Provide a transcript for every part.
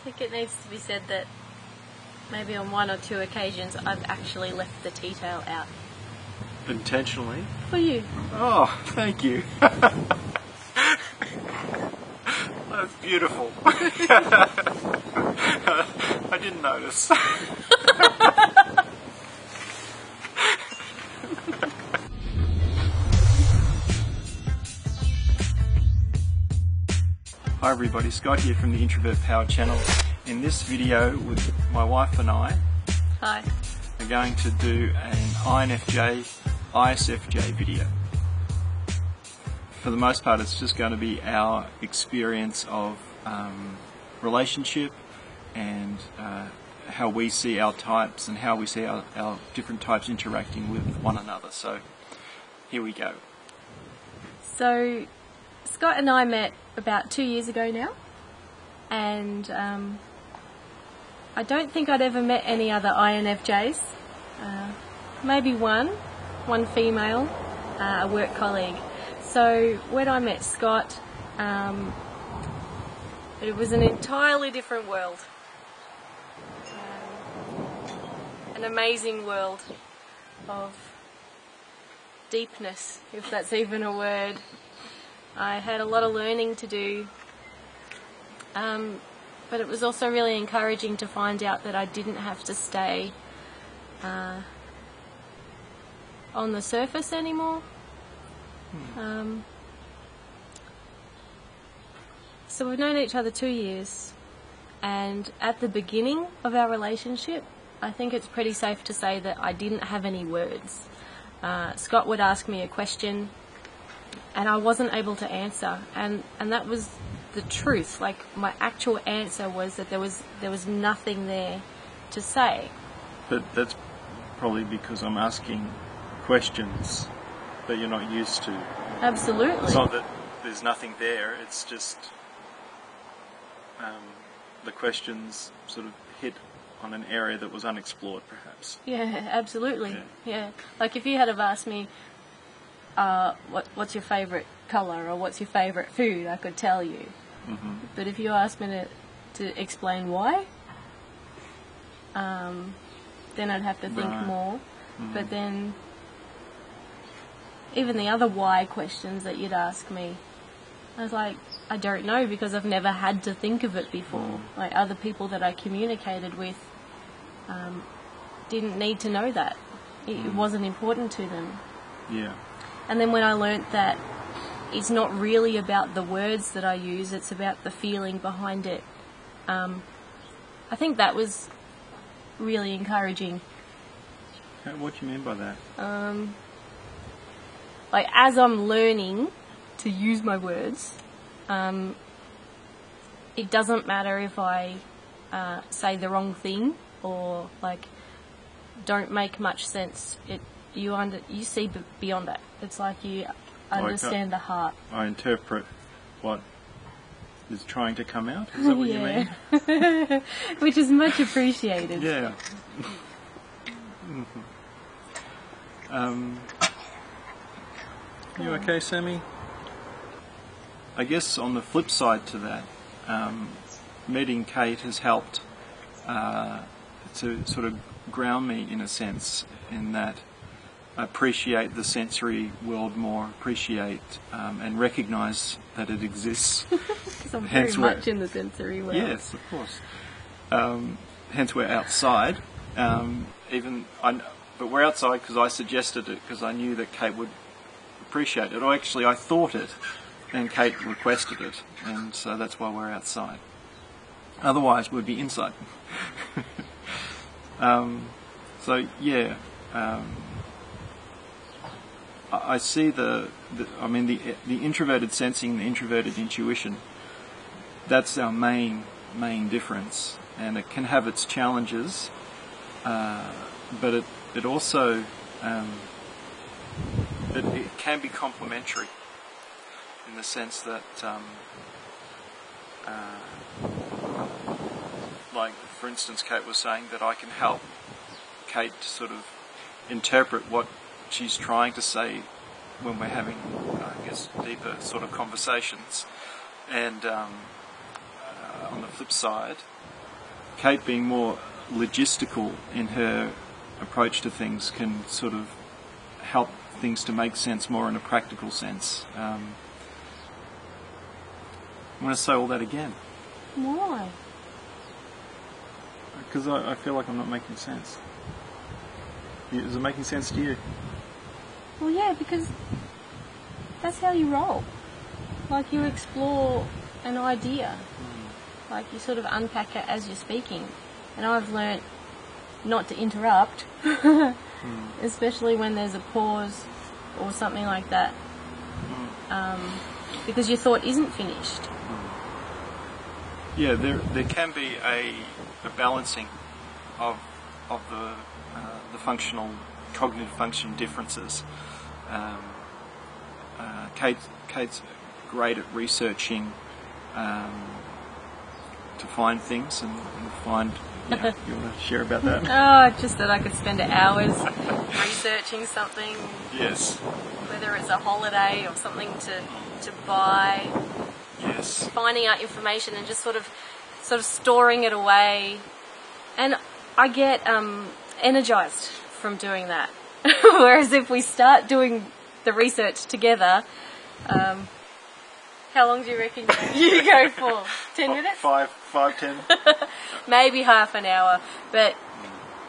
think it needs to be said that maybe on one or two occasions I've actually left the tea towel out. Intentionally? For you. Oh, thank you. That's beautiful. I didn't notice. Hi everybody, Scott here from the Introvert Power channel. In this video with my wife and I, Hi. we're going to do an INFJ, ISFJ video. For the most part it's just going to be our experience of relationship and how we see our types and how we see our different types interacting with one another. So here we go. So Scott and I met about 2 years ago now, and I don't think I'd ever met any other INFJs. Maybe one female, a work colleague. So when I met Scott, it was an entirely different world. An amazing world of deepness, if that's even a word. I had a lot of learning to do, but it was also really encouraging to find out that I didn't have to stay on the surface anymore. So we've known each other 2 years, and at the beginning of our relationship, I think it's pretty safe to say that I didn't have any words. Scott would ask me a question and I wasn't able to answer, and that was the truth. Like, my actual answer was that there was nothing there to say. But that's probably because I'm asking questions that you're not used to. Absolutely. It's not that there's nothing there, it's just the questions sort of hit on an area that was unexplored, perhaps. Yeah, absolutely. Yeah. Like, if you had have asked me, what's your favourite colour or what's your favourite food, I could tell you. Mm-hmm. But if you asked me to explain why, then I'd have to think more. Mm-hmm. But then even the other why questions that you'd ask me, I was like, I don't know, because I've never had to think of it before. Like, other people that I communicated with didn't need to know that. It wasn't important to them. Yeah. And then when I learnt that it's not really about the words that I use, it's about the feeling behind it, I think that was really encouraging. What do you mean by that? Like, as I'm learning to use my words, it doesn't matter if I say the wrong thing or, like, don't make much sense. You see beyond that. It's like you understand the heart. I interpret what is trying to come out. Is that what you mean? Which is much appreciated. Yeah. You okay, Sammy? I guess on the flip side to that, meeting Kate has helped to sort of ground me, in a sense, in that I appreciate the sensory world more, appreciate and recognise that it exists. Because I'm very much in the sensory world. Yes, of course. Hence we're outside. But we're outside because I suggested it, because I knew that Kate would appreciate it. Or actually, I thought it, and Kate requested it, and so that's why we're outside. Otherwise, we'd be inside. So yeah. I see the introverted sensing, the introverted intuition. That's our main difference, and it can have its challenges, but it also it can be complementary in the sense that, like for instance, Kate was saying that I can help Kate to sort of interpret what she's trying to say when we're having, I guess, deeper sort of conversations. And on the flip side, Kate being more logistical in her approach to things can sort of help things to make sense more in a practical sense. I'm going to say all that again. Why? Because I feel like I'm not making sense. Is it making sense to you? Well, yeah, because that's how you roll. Like, you explore an idea. Like, you sort of unpack it as you're speaking. And I've learnt not to interrupt, especially when there's a pause or something like that, because your thought isn't finished. Yeah, there can be a balancing of the functional cognitive function differences. Kate's great at researching to find things and find. Yeah, you want to share about that? Oh, just that I could spend hours researching something. Yes. Whether it's a holiday or something to buy. Yes. Finding out information and just sort of storing it away. And I get energized from doing that. Whereas if we start doing the research together, how long do you reckon you go for? 10 minutes? 10. Maybe half an hour. But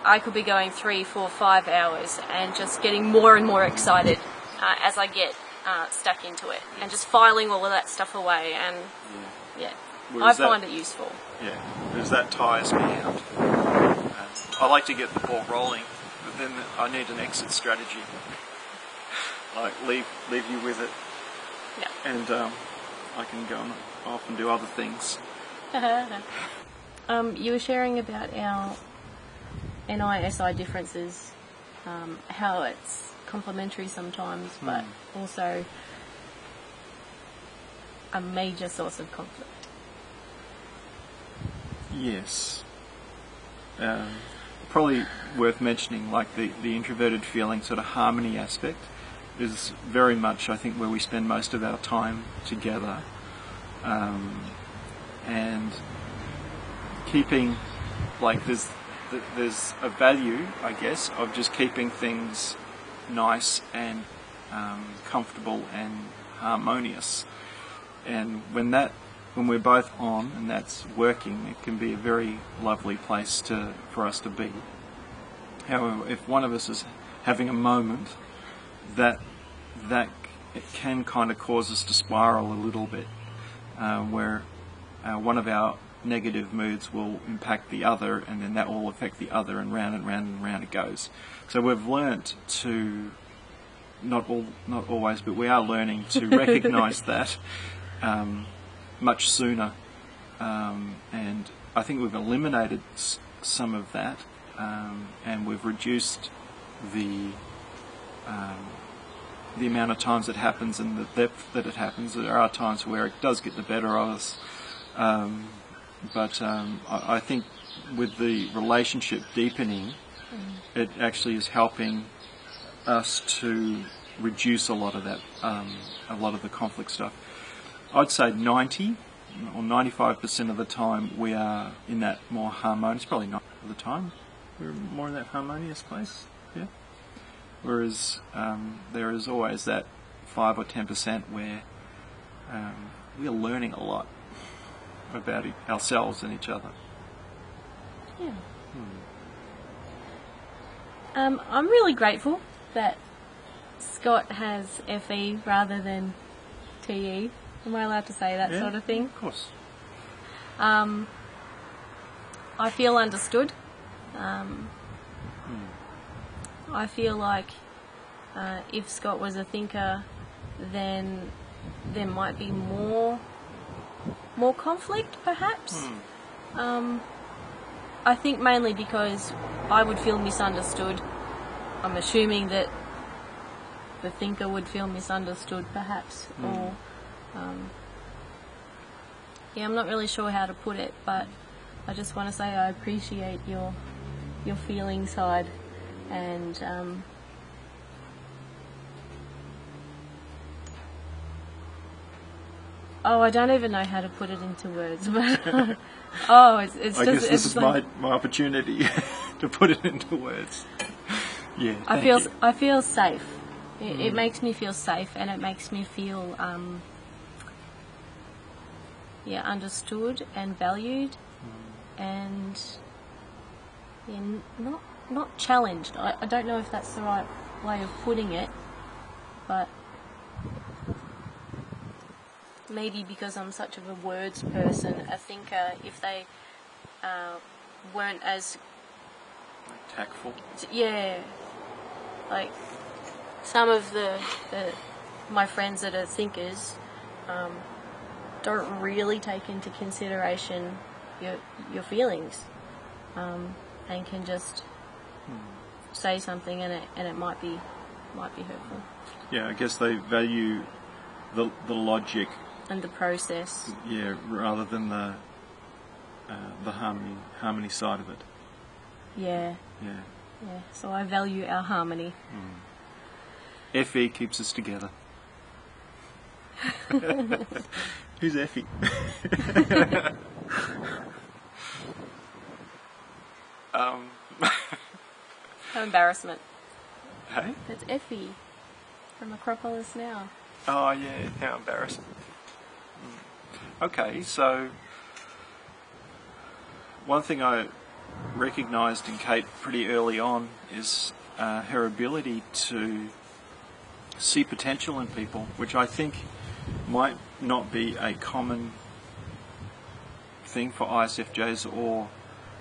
I could be going 3, 4, 5 hours and just getting more and more excited as I get stuck into it. And just filing all of that stuff away. And yeah, I find it useful. Yeah, because that tires me out. I like to get the ball rolling, but then I need an exit strategy. Like leave you with it, and I can go off and do other things. You were sharing about our NI-SI differences, how it's complementary sometimes, but also a major source of conflict. Yes. Probably worth mentioning, like the introverted feeling sort of harmony aspect is very much, I think, where we spend most of our time together, and keeping, like, there's a value, I guess, of just keeping things nice and comfortable and harmonious, and when we're both on and that's working, it can be a very lovely place for us to be. However, if one of us is having a moment, that it can kind of cause us to spiral a little bit, where one of our negative moods will impact the other, and then that will affect the other, and round and round and round it goes. So we've learnt to, not always, but we are learning to recognise that much sooner, and I think we've eliminated some of that, and we've reduced the amount of times it happens and the depth that it happens. There are times where it does get the better of us, but I think with the relationship deepening, it actually is helping us to reduce a lot of that, a lot of the conflict stuff. I'd say 90 or 95% of the time we are in that more harmonious, probably not all the time, we're more in that harmonious place, yeah. Whereas there is always that 5 or 10% where we are learning a lot about ourselves and each other. Yeah. I'm really grateful that Scott has FE rather than TE. Am I allowed to say that sort of thing? Of course. I feel understood. I feel like if Scott was a thinker, then there might be more conflict, perhaps. I think mainly because I would feel misunderstood. I'm assuming that the thinker would feel misunderstood, perhaps, or I'm not really sure how to put it, but I just want to say I appreciate your feeling side, and Oh, I don't even know how to put it into words, but oh, it's I just. guess this is my opportunity to put it into words. Yeah, I feel safe. It makes me feel safe, and it makes me feel understood and valued, and not challenged. I don't know if that's the right way of putting it, but maybe because I'm such of a words person, a thinker, if they weren't as tactful. Yeah, like some of my friends that are thinkers don't really take into consideration your feelings, and can just say something and it might be hurtful. Yeah, I guess they value the logic And the process. Yeah, rather than the harmony side of it. Yeah. Yeah. Yeah. So I value our harmony. Effie keeps us together. Who's Effie? No embarrassment. Hey? That's Effie from Acropolis Now. Oh yeah, how embarrassing. Okay, so one thing I recognised in Kate pretty early on is her ability to see potential in people, which I think might not be a common thing for ISFJs or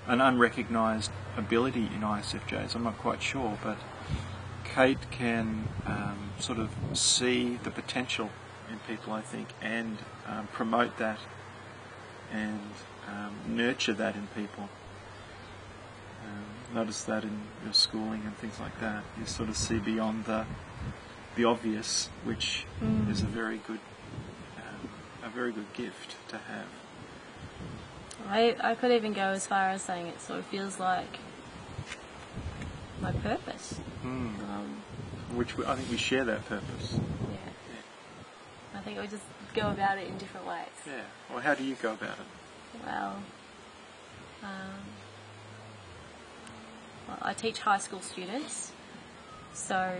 an unrecognised ability in ISFJs. I'm not quite sure, but Kate can sort of see the potential in people, I think, and promote that and nurture that in people. Notice that in your schooling and things like that. You sort of see beyond the obvious, which is a very good gift to have. I could even go as far as saying it sort of feels like my purpose. Which I think we share that purpose. Yeah. I think we just go about it in different ways. Yeah. Well, how do you go about it? Well, I teach high school students, so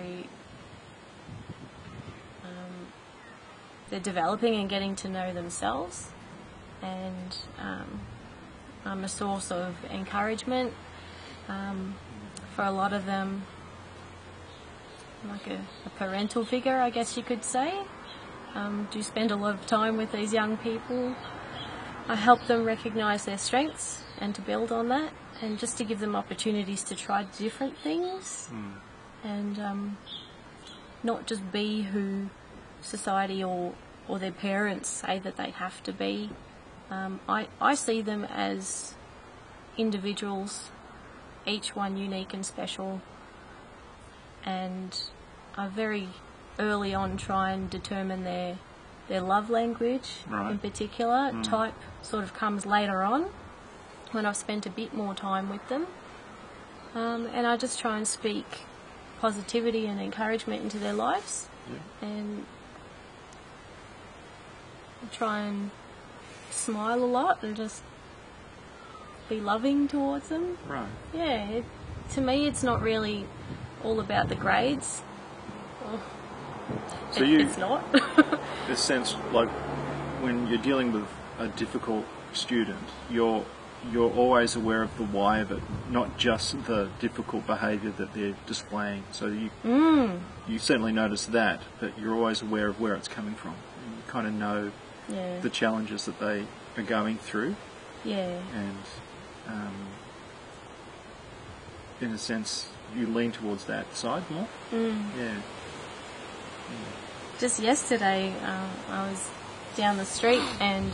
they're developing and getting to know themselves, and I'm a source of encouragement for a lot of them, like a parental figure, I guess you could say. Do spend a lot of time with these young people. I help them recognise their strengths and to build on that, and just to give them opportunities to try different things, and not just be who society or their parents say that they have to be. I see them as individuals, each one unique and special, and I very early on try and determine their love language in particular. Type sort of comes later on when I've spent a bit more time with them, and I just try and speak positivity and encouragement into their lives, and try and smile a lot and just be loving towards them. Right. Yeah, to me it's not really all about the grades. So it's not. In a sense, like when you're dealing with a difficult student, you're always aware of the why of it, not just the difficult behaviour that they're displaying. So you certainly notice that, but you're always aware of where it's coming from. And you kind of know the challenges that they are going through. Yeah. And in a sense, you lean towards that side more. Yeah. Just yesterday, I was down the street, and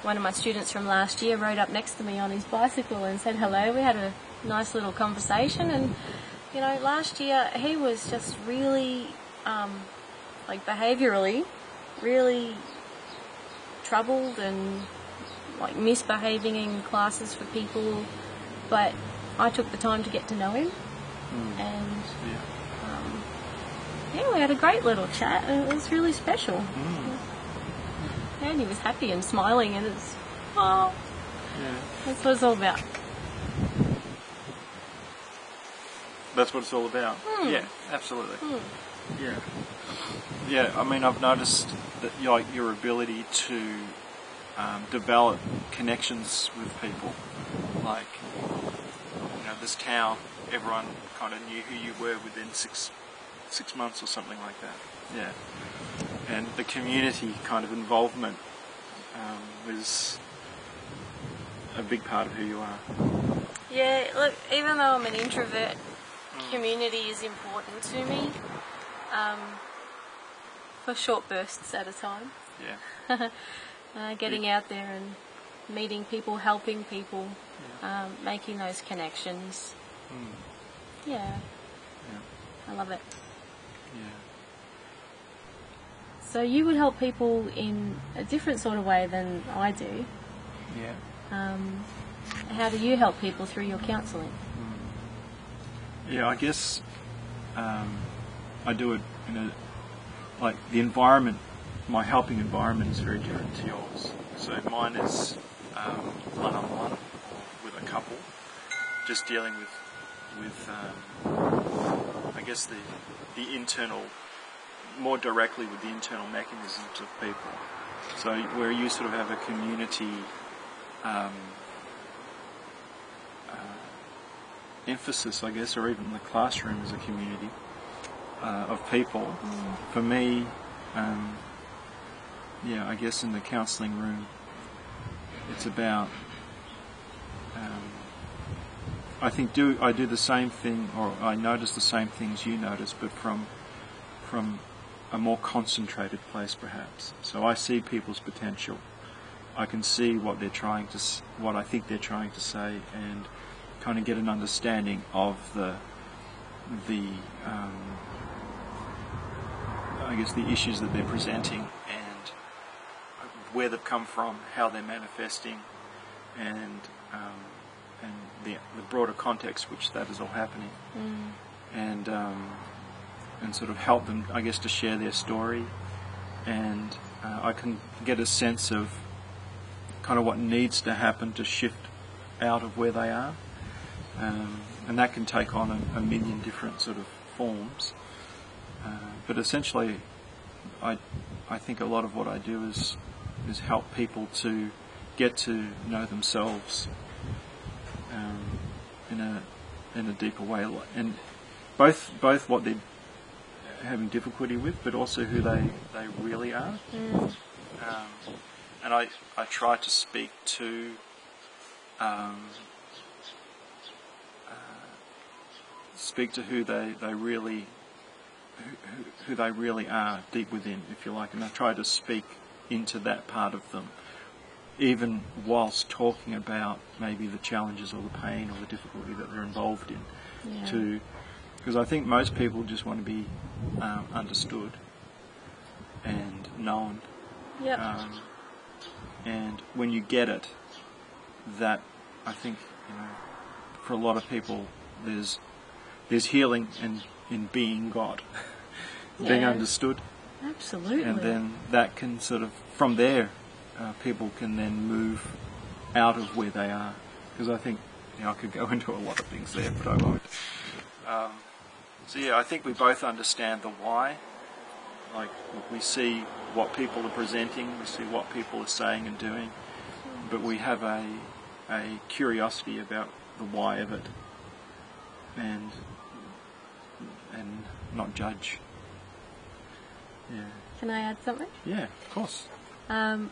one of my students from last year rode up next to me on his bicycle and said hello. We had a nice little conversation, and you know, last year he was just really, like behaviourally, really troubled and like misbehaving in classes for people, but I took the time to get to know him, and we had a great little chat, and it was really special. And he was happy and smiling, and it's, oh, Yeah. that's what it's all about. That's what it's all about. Yeah, absolutely. Yeah. Yeah, I mean, I've noticed that your ability to develop connections with people, like, this town, everyone kind of knew who you were within six months or something like that. Yeah. And the community kind of involvement was a big part of who you are. Yeah, look, even though I'm an introvert, community is important to me, for short bursts at a time. Yeah. Getting out there and meeting people, helping people, making those connections. Yeah, I love it. Yeah. So you would help people in a different sort of way than I do. Yeah. How do you help people through your counselling? Yeah, I guess I do it in the environment, my helping environment is very different to yours. So mine is one-on-one or with a couple, just dealing with I guess the internal, more directly with the internal mechanisms of people. So where you sort of have a community emphasis, I guess, or even the classroom as a community of people. For me, I guess in the counselling room, it's about I do the same thing, or I notice the same things you notice, but from a more concentrated place, perhaps. So I see people's potential. I can see what I think they're trying to say, and kind of get an understanding of the I guess the issues that they're presenting, and where they've come from, how they're manifesting, and the broader context which that is all happening, and sort of help them, I guess, to share their story, and I can get a sense of kind of what needs to happen to shift out of where they are, and that can take on a million different sort of forms. But essentially, I think a lot of what I do is help people to get to know themselves in a deeper way, and both what they're having difficulty with, but also who they really are. And I try to speak to who they really are deep within, if you like, and I try to speak into that part of them, even whilst talking about maybe the challenges or the pain or the difficulty that they're involved in. Because I think most people just want to be understood and known. Yep. And when you get it, that, I think, for a lot of people, there's healing in being God, being understood. Absolutely. And then that can sort of, from there, people can then move out of where they are. Because I think, I could go into a lot of things there, but I won't. I think we both understand the why. Like, we see what people are presenting, we see what people are saying and doing, but we have a curiosity about the why of it, and not judge. Yeah. Can I add something? Yeah, of course. I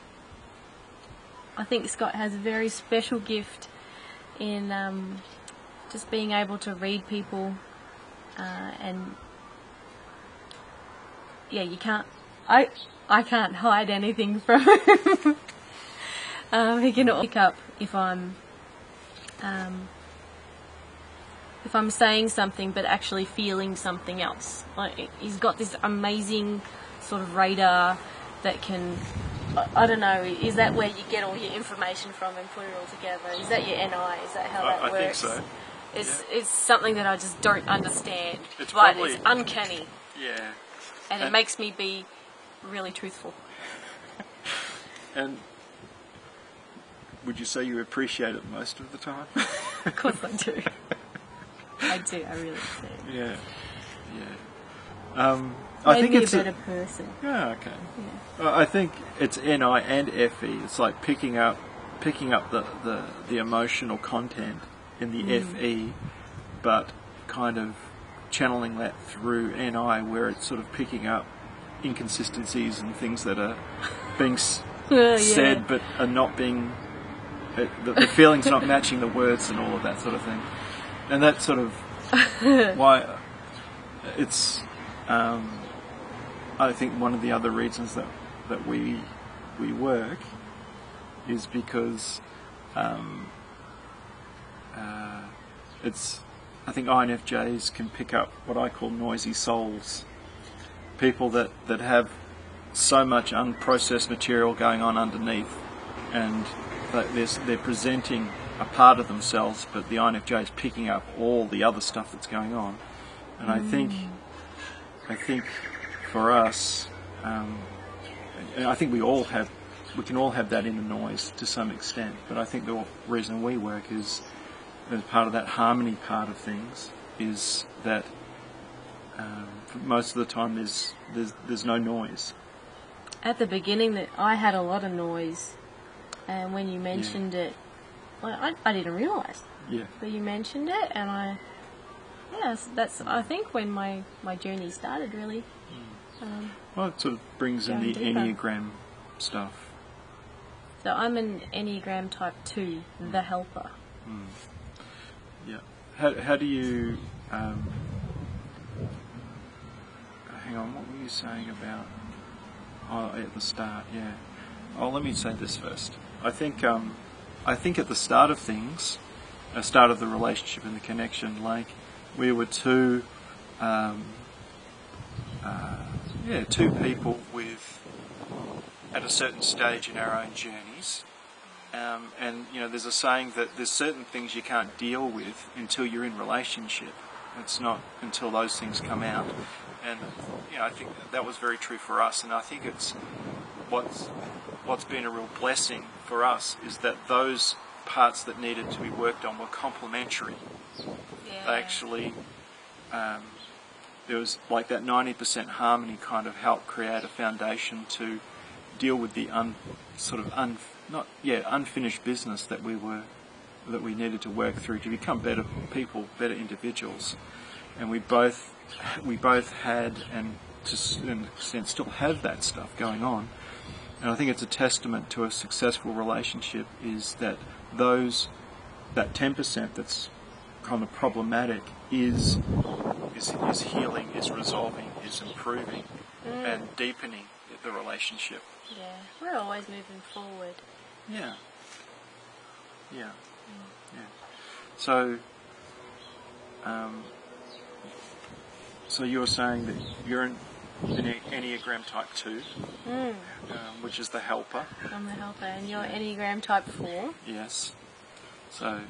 think Scott has a very special gift in just being able to read people, and you can't. I can't hide anything from him. He can pick up if I'm saying something but actually feeling something else. Like, he's got this amazing sort of radar that can, I don't know, is that where you get all your information from and put it all together? Is that your NI? Is that how that works? I think so. It's something that I just don't understand, it's uncanny. Yeah. And it makes me be really truthful. And would you say you appreciate it most of the time? Of course I do. I do, I really do. Yeah, yeah. I think Made it's me a better person. Yeah, okay. Yeah. I think it's NI and FE. It's like picking up the emotional content in the FE, but kind of channeling that through NI, where it's sort of picking up inconsistencies and things that are being said but are not being, the feelings not matching the words and all of that sort of thing. And that's sort of why it's, I think one of the other reasons that we work is because I think INFJs can pick up what I call noisy souls. People that have so much unprocessed material going on underneath, and they're presenting a part of themselves, but the INFJ is picking up all the other stuff that's going on. And I think for us, and I think we can all have that inner noise to some extent, but I think the reason we work is, as part of that harmony part of things, is that for most of the time there's no noise. At the beginning, that I had a lot of noise, and when you mentioned it, well, I didn't realise. Yeah. But you mentioned it, and that's I think when my journey started, really. Well, it sort of brings in the deeper. Enneagram stuff. So I'm an Enneagram type 2, the helper. Yeah. How do you... hang on, what were you saying about... Oh, at the start, yeah. Oh, let me say this first. I think at the start of things, start of the relationship and the connection, like, we were two people at a certain stage in our own journeys. And there's a saying that there's certain things you can't deal with until you're in relationship. It's not until those things come out. And I think that was very true for us. And I think it's what's been a real blessing for us is that those parts that needed to be worked on were complementary. Yeah. They actually, there was like that 90% harmony kind of helped create a foundation to deal with the unfinished business that we needed to work through to become better people, better individuals. And we both had, and to an extent still have, that stuff going on. And I think it's a testament to a successful relationship is that that 10% that's kind of problematic is healing, is resolving, is improving, and deepening the relationship. Yeah, we're always moving forward. Yeah. Yeah. Yeah. So, so you're saying that you're an Enneagram type 2, which is the helper. I'm the helper, and you're Enneagram type 4. Yes. So,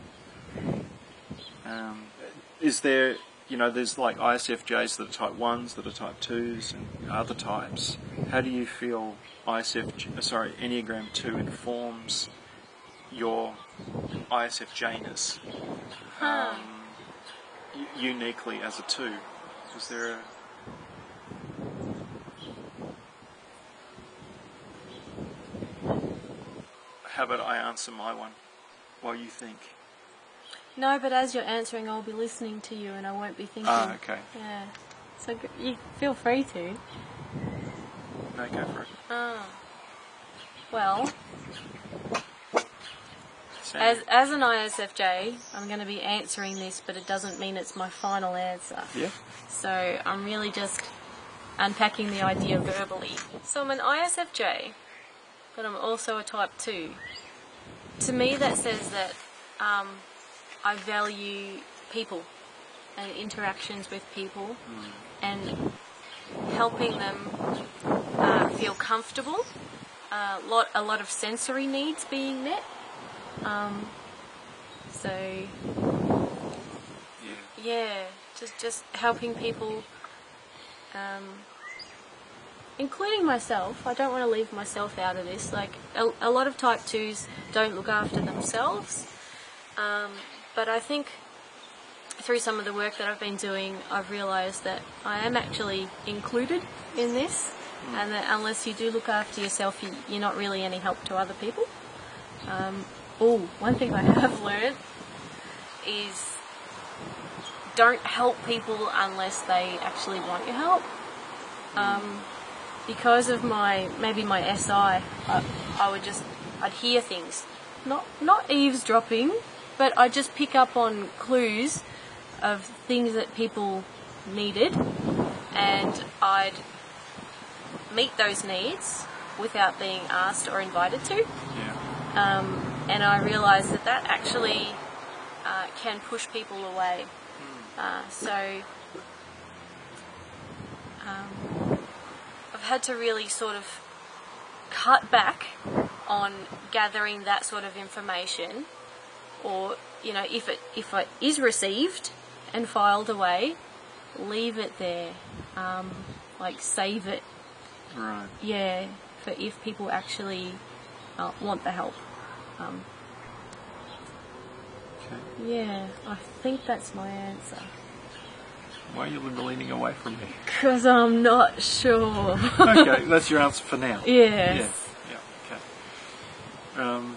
is there, there's like ISFJs that are type 1s, that are type 2s, and other types. How do you feel Enneagram 2 informs your ISFJ-ness uniquely as a 2? Is there How about I answer my one while you think? No, but as you're answering, I'll be listening to you, and I won't be thinking. Ah, okay. Yeah. So you feel free to. No, go for it. Well, as an ISFJ, I'm going to be answering this, but it doesn't mean it's my final answer. Yeah. So I'm really just unpacking the idea verbally. So I'm an ISFJ, but I'm also a type 2. To me, that says that I value people and interactions with people and helping them feel comfortable. A lot of sensory needs being met. Just helping people including myself, I don't want to leave myself out of this. Like, a lot of type 2s don't look after themselves, but I think through some of the work that I've been doing, I've realised that I am actually included in this, and that unless you do look after yourself, you're not really any help to other people. One thing I have learned is don't help people unless they actually want your help. Because of my SI, I'd hear things, not eavesdropping, but I'd just pick up on clues of things that people needed, and I'd meet those needs without being asked or invited to. Yeah. And I realised that actually can push people away. I've had to really sort of cut back on gathering that sort of information, or if it is received and filed away, leave it there, like save it. Right. Yeah, for if people actually want the help. Okay. Yeah, I think that's my answer. Why are you leaning away from me? Because I'm not sure. Okay, that's your answer for now. Yes. Yeah. Okay.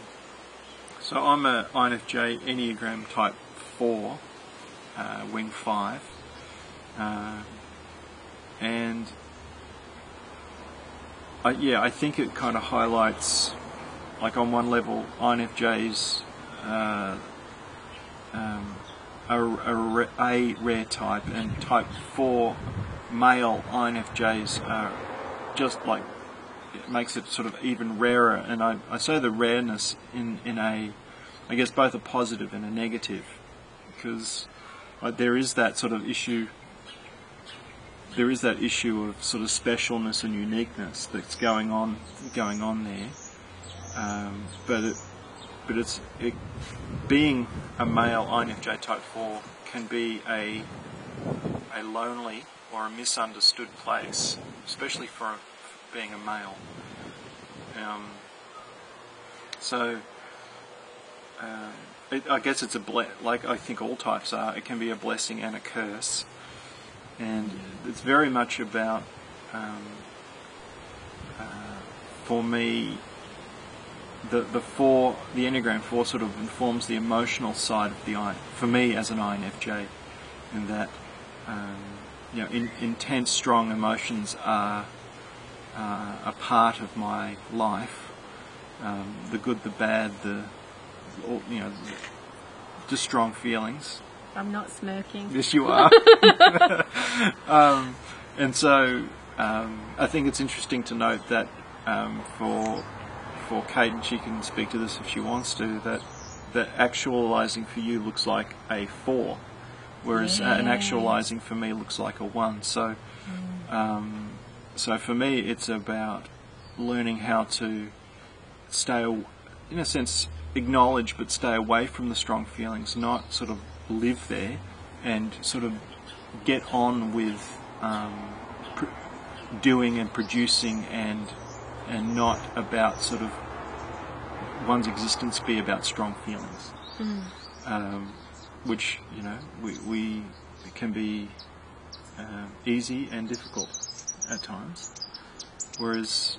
So I'm a INFJ Enneagram Type 4, Wing 5, and I think it kind of highlights, like on one level, INFJs a rare type, and Type 4 male INFJs are just like, it makes it sort of even rarer. And I say the rareness in a, I guess, both a positive and a negative, because there is that sort of issue. There is that issue of sort of specialness and uniqueness that's going on there. But being a male INFJ Type 4 can be a lonely or a misunderstood place, especially for being a male. I guess it's like I think all types are. It can be a blessing and a curse, and it's very much about, for me, the Enneagram 4 sort of informs the emotional side of for me as an INFJ, in that intense, strong emotions are a part of my life. The good, the bad, just strong feelings. I'm not smirking. Yes, you are. And so I think it's interesting to note that for Kate, and she can speak to this if she wants to, that actualizing for you looks like a 4, whereas an actualizing for me looks like a 1. So, so for me, it's about learning how to stay, in a sense, acknowledge but stay away from the strong feelings, not sort of live there, and sort of get on with doing and producing, and not about sort of one's existence be about strong feelings, which we can be easy and difficult at times. Whereas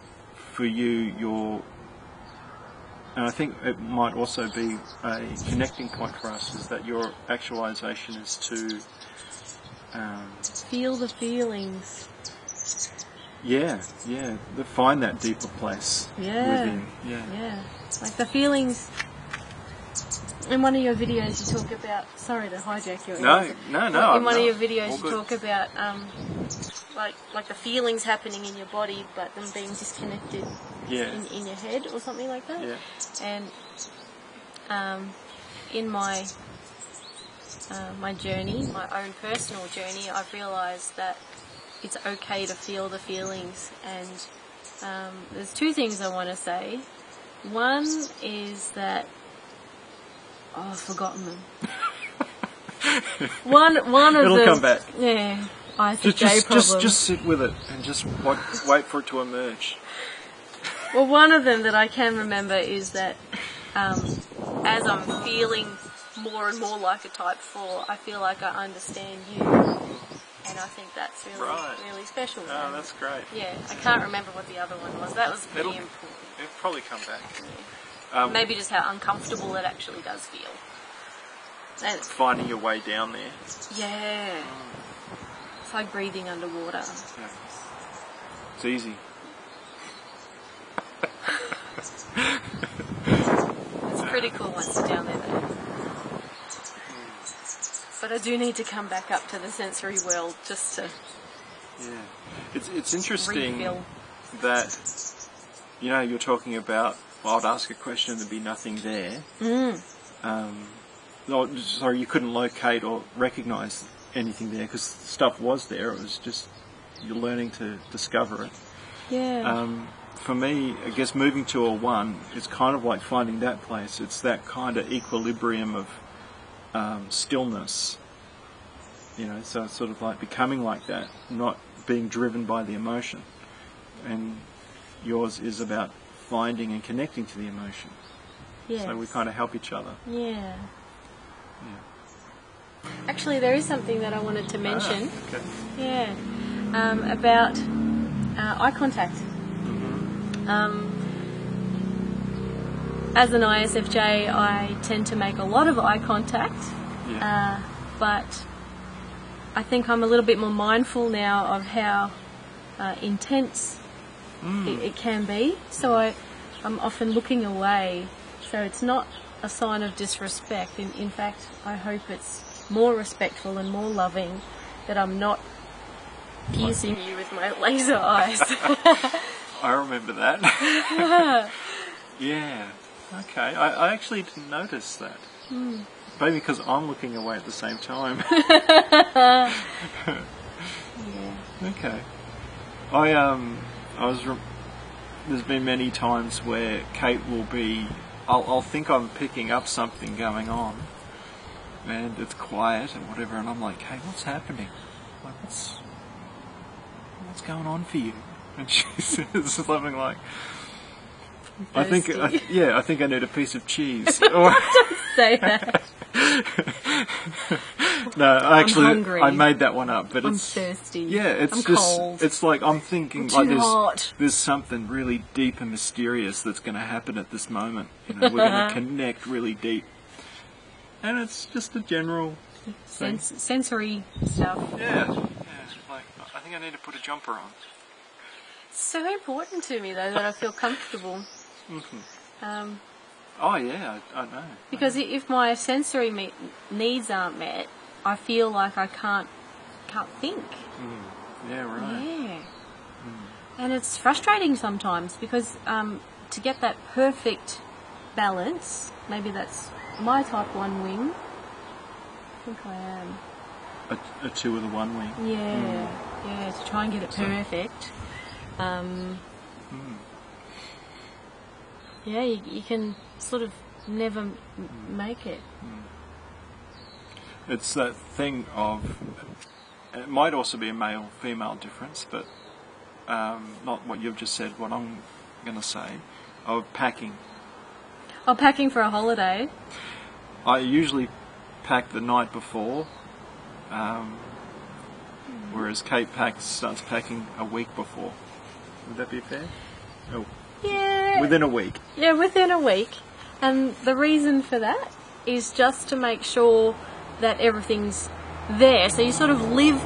for you, and I think it might also be a connecting point for us, is that your actualization is to feel the feelings. Find that deeper place within. Yeah. Like the feelings. In one of your videos, you talk about. Sorry to hijack your. No. In one of your videos, you talk about like the feelings happening in your body, but them being disconnected. In your head or something like that. Yeah. And in my my journey, my own personal journey, I've realised that it's okay to feel the feelings, and there's two things I want to say. One is that I've forgotten them. One of It'll them. come back. Yeah. ISFJ problem. Just sit with it and just wait for it to emerge. Well, one of them that I can remember is that as I'm feeling more and more like a type 4, I feel like I understand you. And I think that's really, really special. Oh, that's great. Yeah, I can't remember what the other one was. That was pretty important. It'll probably come back. Yeah. Maybe just how uncomfortable it actually does feel. And finding your way down there. Yeah. It's like breathing underwater. Yeah. It's easy. It's pretty cool once you're down there though. But I do need to come back up to the sensory world just to It's interesting refill. that, you know, you're talking about, well, I'd ask a question and there'd be nothing there. No, sorry, you couldn't locate or recognise anything there because stuff was there. It was just you're learning to discover it. Yeah. For me, I guess moving to a 1, it's kind of like finding that place. It's that kind of equilibrium of stillness. You know, so it's sort of like becoming like that, not being driven by the emotion. And yours is about finding and connecting to the emotion. Yes. So we kind of help each other. Yeah. Actually, there is something that I wanted to mention. Okay. Yeah. About eye contact. As an ISFJ, I tend to make a lot of eye contact, but I think I'm a little bit more mindful now of how intense it can be. So I'm often looking away. So it's not a sign of disrespect. In fact, I hope it's more respectful and more loving that I'm not piercing you with my laser eyes. I remember that. Yeah. Okay. I actually didn't notice that. Maybe because I'm looking away at the same time. Yeah. Okay. There's been many times where Kate will be. I'll think I'm picking up something going on, and it's quiet and whatever, and I'm like, "Kate, what's happening? Like, what's going on for you?" And she says something like, I think I need a piece of cheese. Or Don't say that. no, actually, hungry. I made that one up. But I'm it's thirsty. yeah, it's I'm just cold. it's like I'm thinking I'm like too hot. there's something really deep and mysterious that's going to happen at this moment. You know, we're going to connect really deep, and it's just a general Sensory stuff. yeah. It's like I think I need to put a jumper on. So important to me though that I feel comfortable. Oh yeah, I know. Because if my sensory needs aren't met, I feel like I can't think. Yeah, right. Yeah. And it's frustrating sometimes because to get that perfect balance, maybe that's my type 1 wing. I think I am. A 2 with a 1 wing. Yeah, yeah, to try and get it perfect. Yeah, you can sort of never make it. It's that thing of, it might also be a male-female difference, but not what you've just said, what I'm going to say, of packing. Oh, packing for a holiday? I usually pack the night before, whereas Kate starts packing a week before. Would that be fair? Oh. Yeah. Within a week. Yeah, within a week. And the reason for that is just to make sure that everything's there. So you sort of live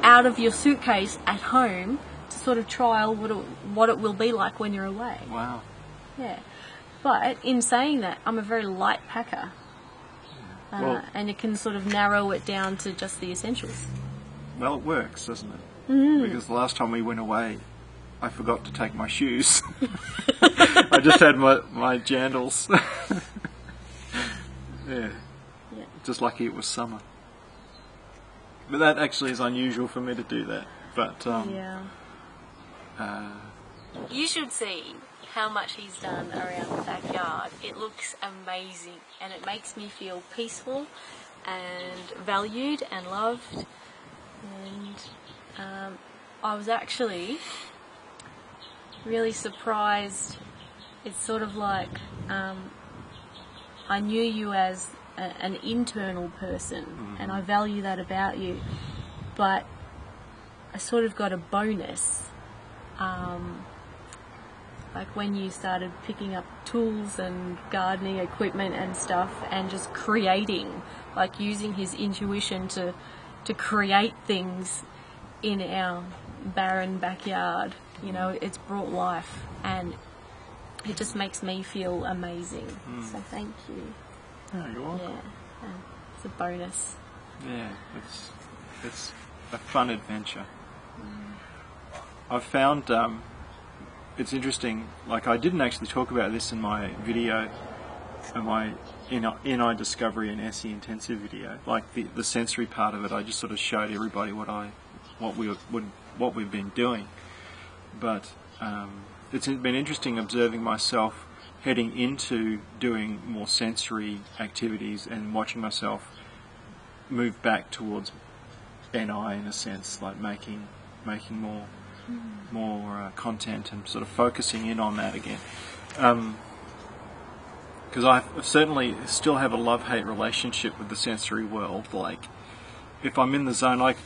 out of your suitcase at home to sort of trial what it will be like when you're away. Wow. Yeah. But in saying that, I'm a very light packer. And it can sort of narrow it down to just the essentials. Well, it works, doesn't it? Because the last time we went away, I forgot to take my shoes. I just had my jandals. Yeah. Just lucky it was summer. But that actually is unusual for me to do that. But you should see how much he's done around the backyard. It looks amazing, and it makes me feel peaceful and valued and loved. And I was actually really surprised. It's sort of like I knew you as an internal person, and I value that about you, but I sort of got a bonus. Like when you started picking up tools and gardening equipment and stuff and just creating, like using his intuition to create things in our barren backyard. You know, it's brought life, and it just makes me feel amazing. So thank you. Oh, you're welcome. Yeah, it's a bonus. Yeah, it's a fun adventure. I've found it's interesting. Like, I didn't actually talk about this in my video, in my NI Discovery and SE Intensive video. Like the sensory part of it, I just sort of showed everybody what we've been doing. But it's been interesting observing myself heading into doing more sensory activities and watching myself move back towards NI in a sense, like making more content and sort of focusing in on that again. Because I certainly still have a love-hate relationship with the sensory world. Like, if I'm in the zone, like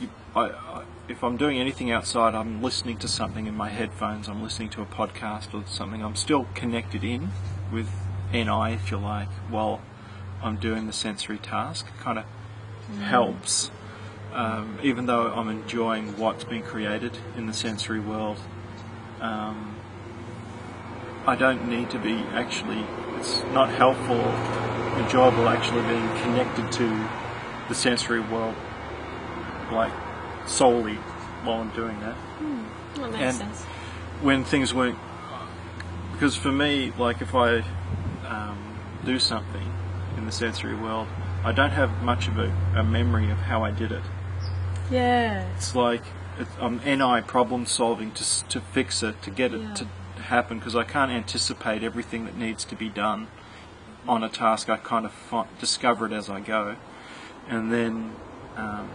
if I'm doing anything outside, I'm listening to something in my headphones, I'm listening to a podcast or something, I'm still connected in with NI, if you like, while I'm doing the sensory task. It kind of helps, even though I'm enjoying what's been created in the sensory world. I don't need to be actually, it's not helpful or enjoyable actually being connected to the sensory world, like solely while I'm doing that. That makes And sense. when things weren't, because for me, like if I do something in the sensory world, I don't have much of a memory of how I did it. Yeah. It's like I'm NI problem solving to fix it, to get it to happen, because I can't anticipate everything that needs to be done on a task. I kind of discover it as I go, and then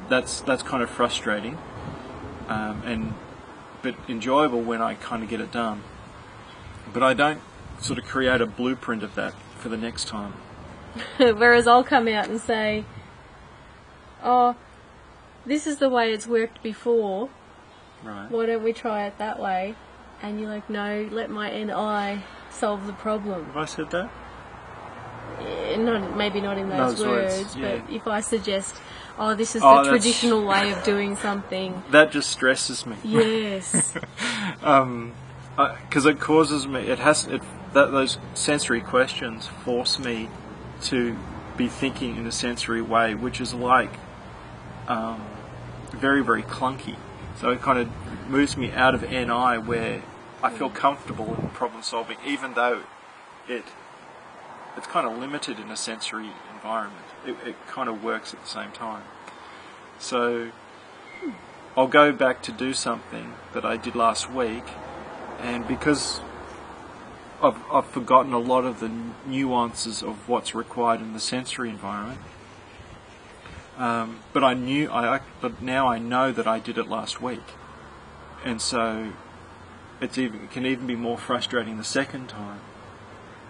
that's kind of frustrating, but enjoyable when I kind of get it done. But I don't sort of create a blueprint of that for the next time. Whereas I'll come out and say, oh, this is the way it's worked before. Right. Why don't we try it that way? And you're like, no, let my NI solve the problem. Have I said that? Maybe not in those words, yeah. but if I suggest, oh, this is the traditional way of doing something. That just stresses me. Yes. Because it causes me, those sensory questions force me to be thinking in a sensory way, which is like very, very clunky. So it kind of moves me out of NI, where I feel comfortable in problem solving, even though it's kind of limited in a sensory environment. It kind of works at the same time. So I'll go back to do something that I did last week, and because I've forgotten a lot of the nuances of what's required in the sensory environment, but now I know that I did it last week, and so it can even be more frustrating the second time,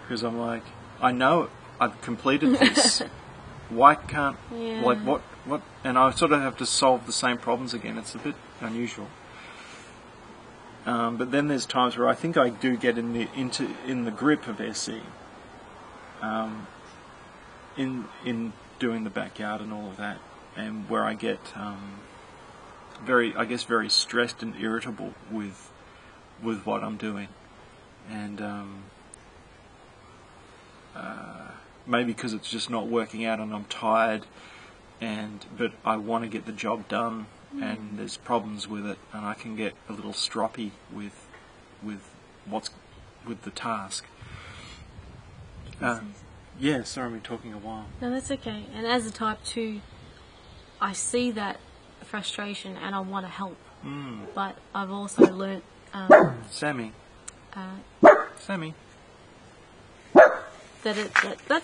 because I'm like, I know I've completed this. Why can't like what? And I sort of have to solve the same problems again. It's a bit unusual. But then there's times where I think I do get in the grip of SE, in doing the backyard and all of that, and where I get very stressed and irritable with what I'm doing, and maybe because it's just not working out and I'm tired, but I want to get the job done, and there's problems with it, and I can get a little stroppy with the task. Yeah, sorry, I've been talking a while. No, that's okay. And as a type 2, I see that frustration and I want to help. But I've also learnt... Sammy. Sammy. That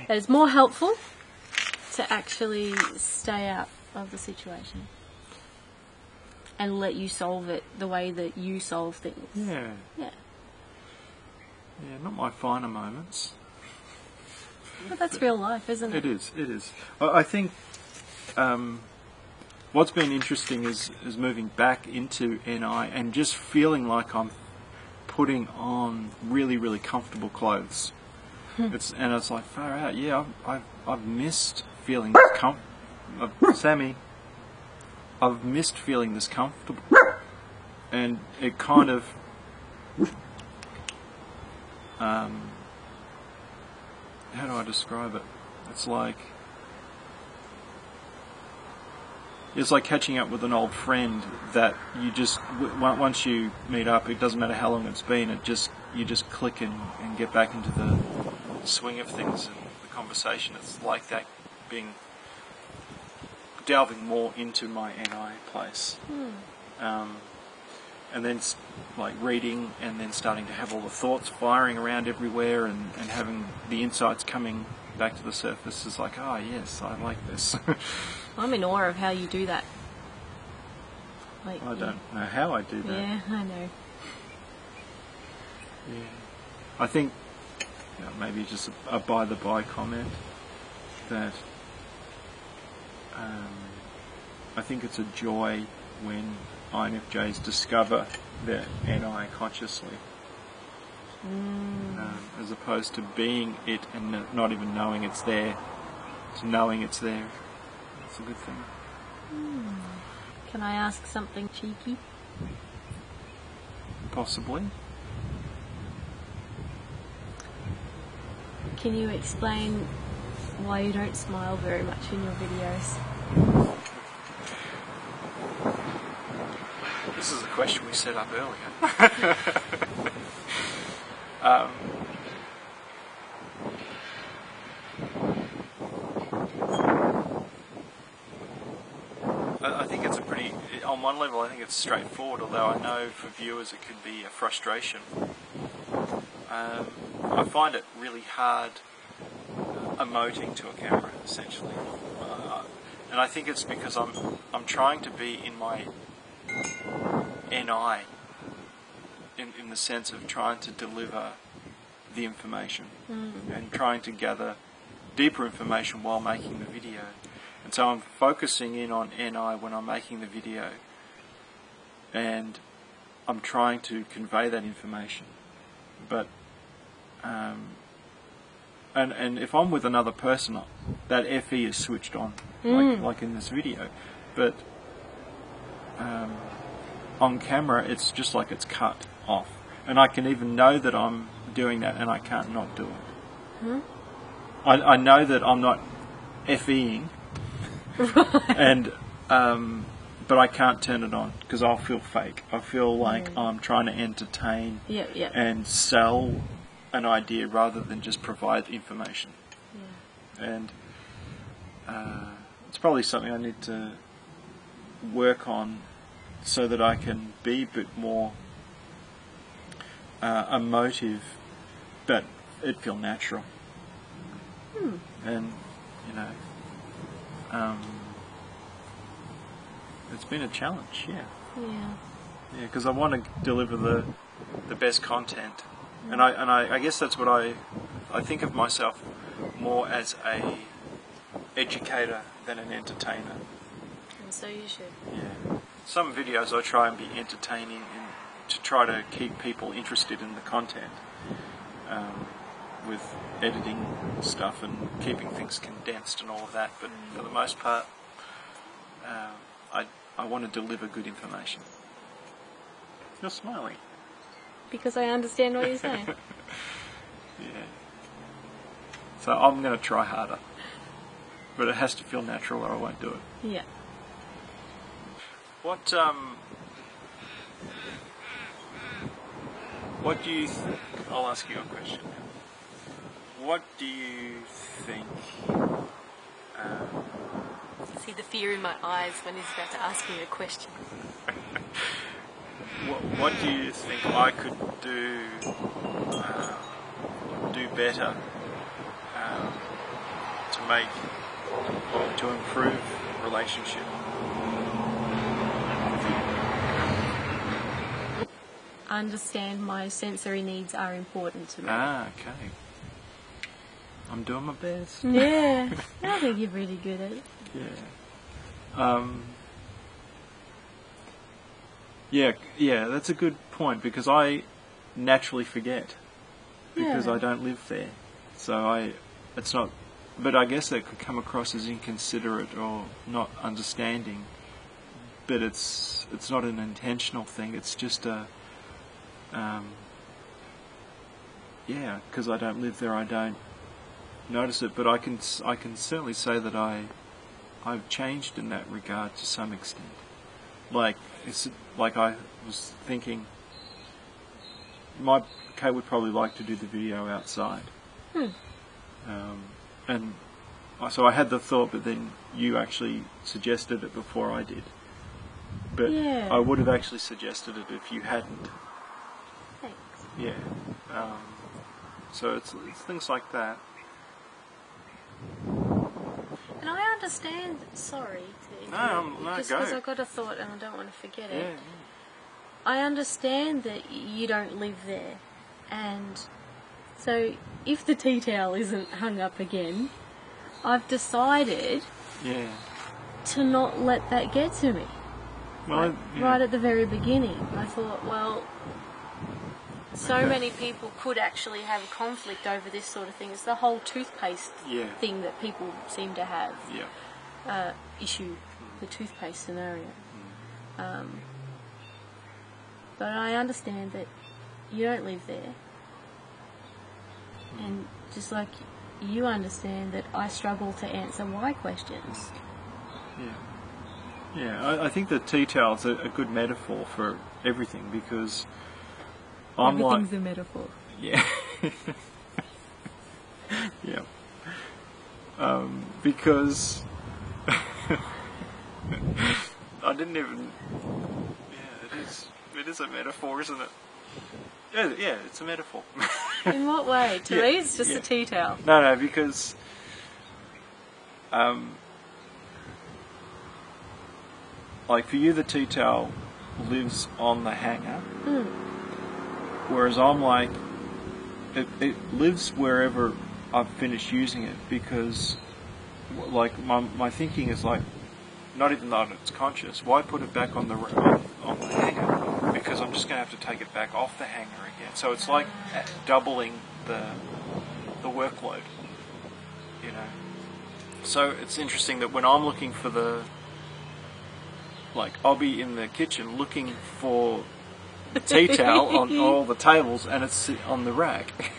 it's more helpful to actually stay out of the situation and let you solve it the way that you solve things. Yeah. Yeah. Yeah, not my finer moments. But that's real life, isn't it? It is, it is. I think what's been interesting is moving back into NI and just feeling like I'm putting on really, really comfortable clothes. It's like, far out, yeah, I've missed feeling this Sammy, I've missed feeling this comfortable. And it kind of how do I describe it? It's like catching up with an old friend that you just once you meet up, it doesn't matter how long it's been. You just click and get back into the swing of things and the conversation. It's like that, delving more into my NI place. And then like reading and then starting to have all the thoughts firing around everywhere and having the insights coming back to the surface is like, oh yes, I like this. I'm in awe of how you do that. Like, I don't know how I do that. Yeah, I know. Yeah. I think maybe just a by-the-by comment that I think it's a joy when INFJs discover their NI consciously, as opposed to being it and not even knowing it's there, to knowing it's there. It's a good thing. Can I ask something cheeky? Possibly. Can you explain why you don't smile very much in your videos? This is a question we set up earlier. I think it's on one level I think it's straightforward, although I know for viewers it could be a frustration. I find it really hard emoting to a camera, essentially. And I think it's because I'm trying to be in my NI, in the sense of trying to deliver the information and trying to gather deeper information while making the video. And so I'm focusing in on NI when I'm making the video, and I'm trying to convey that information. But and if I'm with another person, that FE is switched on, like in this video. But on camera, it's just like it's cut off, and I can even know that I'm doing that, and I can't not do it. I know that I'm not FEing, and but I can't turn it on because I'll feel fake. I feel like I'm trying to entertain and sell an idea rather than just provide information. And it's probably something I need to work on so that I can be a bit more emotive, but it feel natural. And it's been a challenge, yeah, because I want to deliver the best content, and I guess that's what I think of myself more as a educator than an entertainer. And so you should. Yeah. Some videos I try and be entertaining and to try to keep people interested in the content, with editing stuff and keeping things condensed and all of that. But for the most part, I want to deliver good information. You're smiling. Because I understand what you're saying. Yeah. So I'm going to try harder. But it has to feel natural or I won't do it. Yeah. What do you I'll ask you a question now. What do you think See the fear in my eyes when he's about to ask me a question. what do you think I could do better to improve relationship. Understand my sensory needs are important to me. Ah, okay. I'm doing my best. Yeah, I think you're really good at it. Yeah, that's a good point, because I naturally forget because Yeah. I don't live there. So it's not, but I guess that could come across as inconsiderate or not understanding. But it's not an intentional thing. It's just because I don't live there, I don't notice it. But I can certainly say that I've changed in that regard to some extent. Like I was thinking, Kate would probably like to do the video outside. And so I had the thought, but then you actually suggested it before I did. But Yeah. I would have actually suggested it if you hadn't. Thanks. Yeah. So it's things like that. And I understand. Sorry. No, just go. because I got a thought and I don't want to forget Yeah. it. I understand that you don't live there, and so if the tea towel isn't hung up again, I've decided Yeah. to not let that get to me. Well, Right at the very beginning, I thought, well, so Okay. many people could actually have a conflict over this sort of thing. It's the whole toothpaste Yeah. thing that people seem to have Yeah. issue, the toothpaste scenario. But I understand that you don't live there, and just like you understand that I struggle to answer why questions. Yeah. Yeah. I think the tea towel's a good metaphor for everything, because I'm Everything's like, a metaphor. yeah. Yeah. Because I didn't even. Yeah, it is a metaphor, isn't it? Yeah, it's a metaphor. In what way? To Yeah, me, it's just yeah. a tea towel. No, because like for you, the tea towel lives on the hanger, whereas I'm like, it lives wherever I've finished using it, because like my thinking is like, not even that it's conscious. Why put it back on the hanger? Because I'm just going to have to take it back off the hanger again. So it's like doubling the workload, you know. So it's interesting that when I'm looking for I'll be in the kitchen looking for the tea towel on all the tables, and it's on the rack.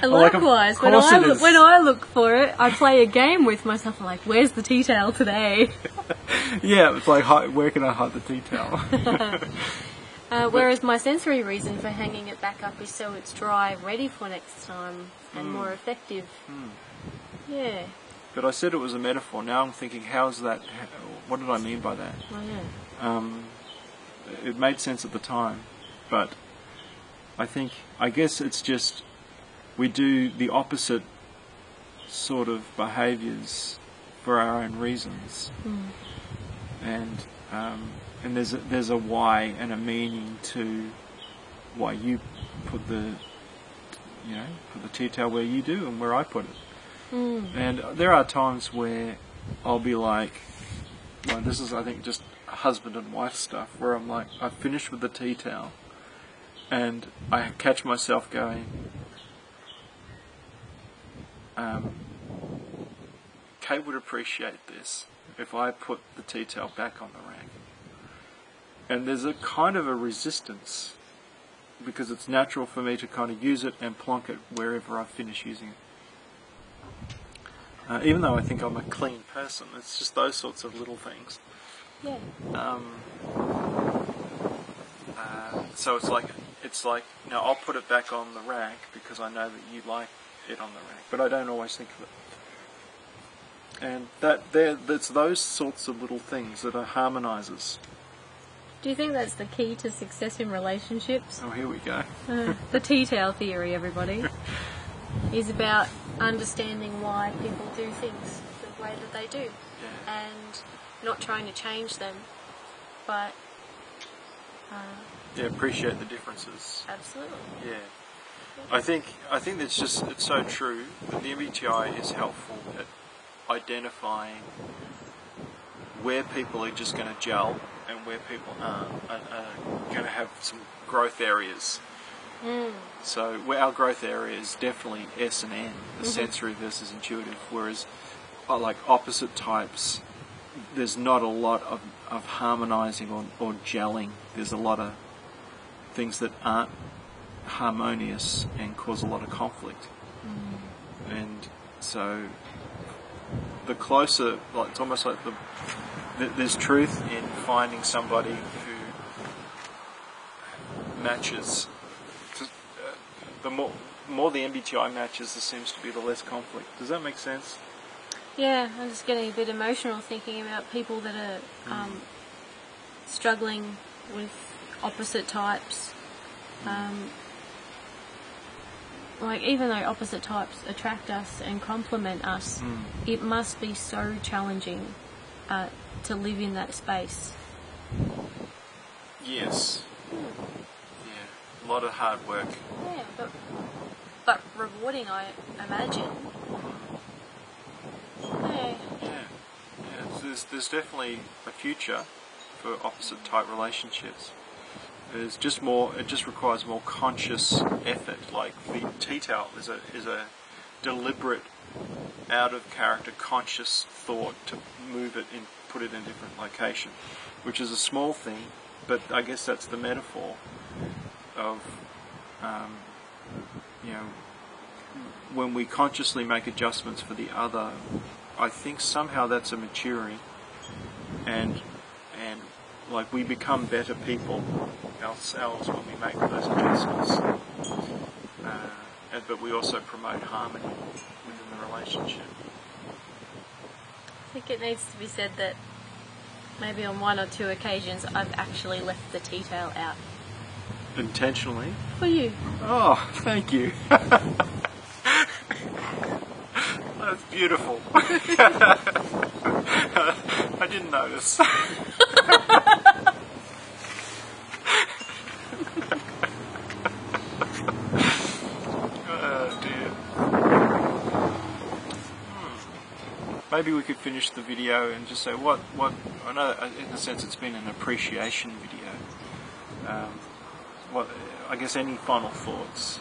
And Like, of likewise, when course it is. when I look for it, I play a game with myself. I'm like, where's the tea towel today? Yeah, it's like, where can I hide the tea towel? Whereas my sensory reason for hanging it back up is so it's dry, ready for next time, and more effective. Yeah. But I said it was a metaphor. Now I'm thinking, how's that? What did I mean by that? Oh, yeah. It made sense at the time, but I guess it's just we do the opposite sort of behaviours for our own reasons, and there's a why and a meaning to why you put the tea towel where you do and where I put it. And there are times where I'll be like, well, this is, I think, just husband and wife stuff, where I'm like, I've finished with the tea towel, and I catch myself going, Kate would appreciate this if I put the tea towel back on the rack. And there's a kind of a resistance, because it's natural for me to kind of use it and plonk it wherever I finish using it. Even though I think I'm a clean person, it's just those sorts of little things. Yeah. So it's like now I'll put it back on the rack because I know that you like it on the rack, but I don't always think of it. And that's those sorts of little things that are harmonizers. Do you think that's the key to success in relationships? Oh, here we go. The tea towel theory, everybody, is about understanding why people do things that the way that they do, Yeah. and not trying to change them, but Yeah, appreciate the differences. absolutely. Yeah. I think it's so true that the MBTI is helpful at identifying where people are just going to gel and where people are going to have some growth areas. So where our growth area is definitely S and N, the sensory versus intuitive, whereas like opposite types, there's not a lot of harmonizing or gelling. There's a lot of things that aren't harmonious and cause a lot of conflict. And so the closer, like it's almost like there's truth in finding somebody who matches. The more the MBTI matches, there seems to be the less conflict. Does that make sense? Yeah, I'm just getting a bit emotional thinking about people that are struggling with opposite types. Like, even though opposite types attract us and complement us, it must be so challenging to live in that space. Yes. Yeah. A lot of hard work. Yeah, but rewarding, I imagine. Yeah. Yeah. There's definitely a future for opposite type relationships. There's just more. It just requires more conscious effort. Like the T-Towel is a deliberate, out of character, conscious thought to move it in, put it in a different location, which is a small thing, but I guess that's the metaphor of, when we consciously make adjustments for the other. I think somehow that's a maturing, and like we become better people ourselves when we make those adjustments. But we also promote harmony within the relationship. I think it needs to be said that maybe on one or two occasions I've actually left the tea towel out. Intentionally? For you. Oh, thank you. That's beautiful. I didn't notice. Oh dear. Maybe we could finish the video and just say what I know in a sense it's been an appreciation video. I guess any final thoughts?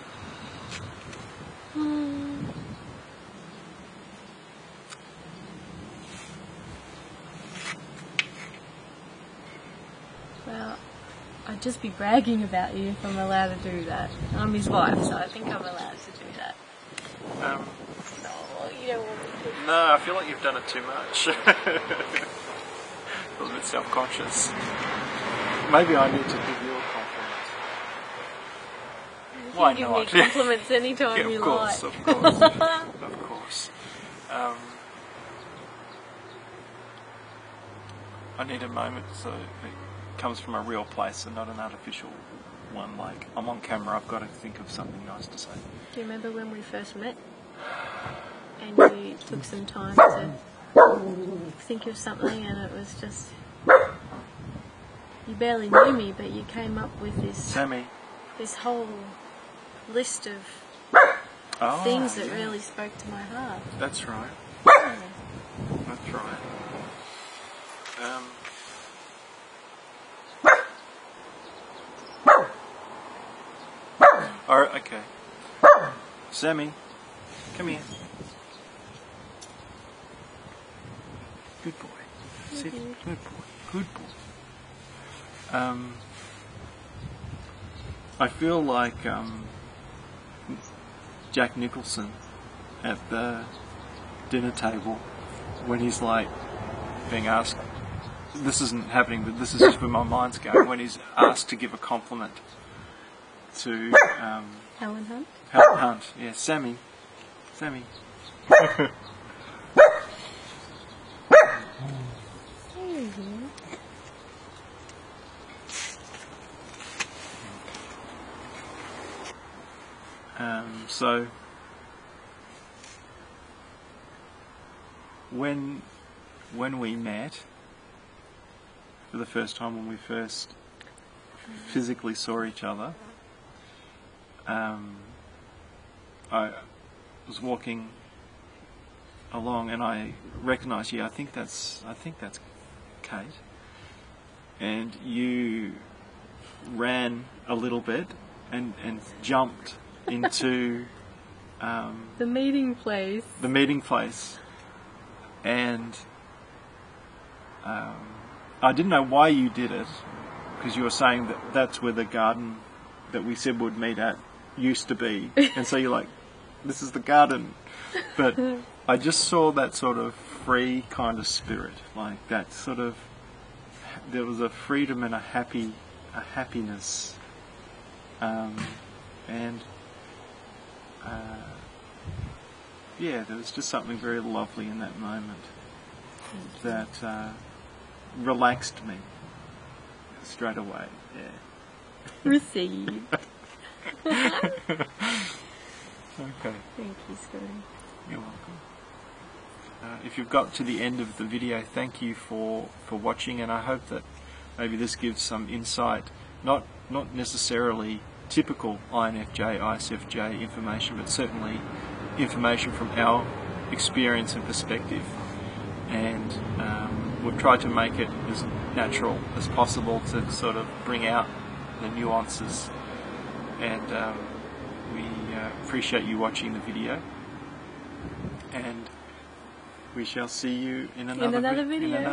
Well, I'd just be bragging about you if I'm allowed to do that. I'm his wife, so I think I'm allowed to do that. No, you don't want me to. No, I feel like you've done it too much. I was a bit self-conscious. Maybe I need to give you a compliment. You Why can give not? me compliments anytime Yeah, you of course, like. of course, of course. I need a moment so it comes from a real place and not an artificial one. Like, I'm on camera, I've got to think of something nice to say. Do you remember when we first met? And you took some time to think of something, and it was just... You barely knew me, but you came up with this whole list of things that really spoke to my heart. That's right. Yeah. That's right. Alright, okay. Sammy, come here. Good boy. Sit. Good boy. Good boy. I feel like Jack Nicholson at the dinner table when he's like being asked, this isn't happening, but this is just where my mind's going, when he's asked to give a compliment to Helen Hunt? Helen Hunt. Yeah, Sammy. So when we met for the first time, when we first physically saw each other, I was walking along and I recognised you. I think that's Kate. And you ran a little bit and jumped into the meeting place. And I didn't know why you did it, because you were saying that that's where the garden that we said would meet at used to be, and so you're like, this is the garden. But I just saw that sort of free kind of spirit, like that sort of, there was a freedom and a happiness, and yeah, there was just something very lovely in that moment that relaxed me straight away. Yeah. Received. Okay. Thank you, Scotty. You're welcome. If you've got to the end of the video, thank you for watching, and I hope that maybe this gives some insight, not necessarily typical INFJ, ISFJ information, but certainly information from our experience and perspective. And we've tried to make it as natural as possible to sort of bring out the nuances, and we appreciate you watching the video, and we shall see you in another video.